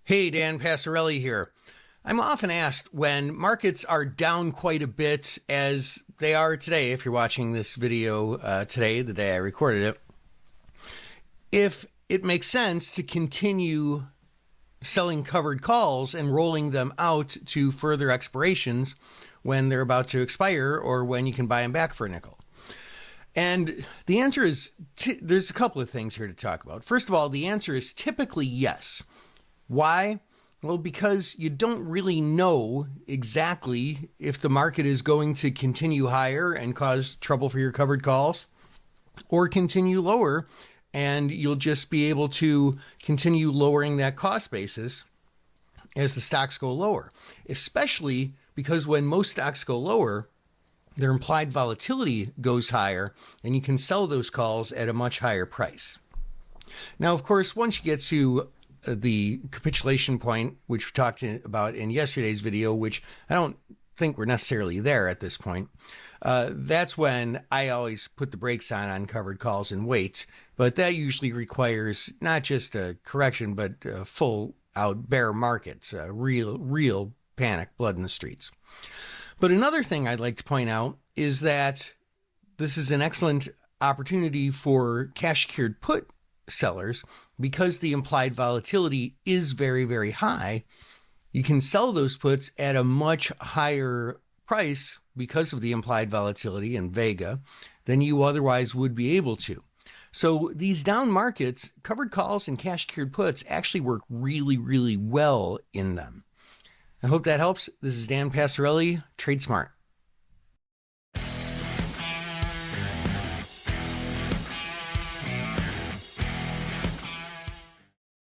Hey, Dan Passarelli here. I'm often asked when markets are down quite a bit, as they are today, if you're watching this video today, the day I recorded it, if it makes sense to continue selling covered calls and rolling them out to further expirations when they're about to expire or when you can buy them back for a nickel. And the answer is, there's a couple of things here to talk about. First of all, the answer is typically yes. Why? Well, because you don't really know exactly if the market is going to continue higher and cause trouble for your covered calls or continue lower, and you'll just be able to continue lowering that cost basis as the stocks go lower, especially because when most stocks go lower, their implied volatility goes higher and you can sell those calls at a much higher price. Now, of course, once you get to the capitulation point, which we talked about in yesterday's video, which I don't think we're necessarily there at this point, that's when I always put the brakes on covered calls and wait. But that usually requires not just a correction, but a full out bear market, real panic, blood in the streets. But another thing I'd like to point out is that this is an excellent opportunity for cash secured put sellers because the implied volatility is very, very high. You can sell those puts at a much higher price because of the implied volatility in Vega than you otherwise would be able to. So these down markets, covered calls and cash secured puts actually work really, really well in them. I hope that helps. This is Dan Passarelli, Trade Smart.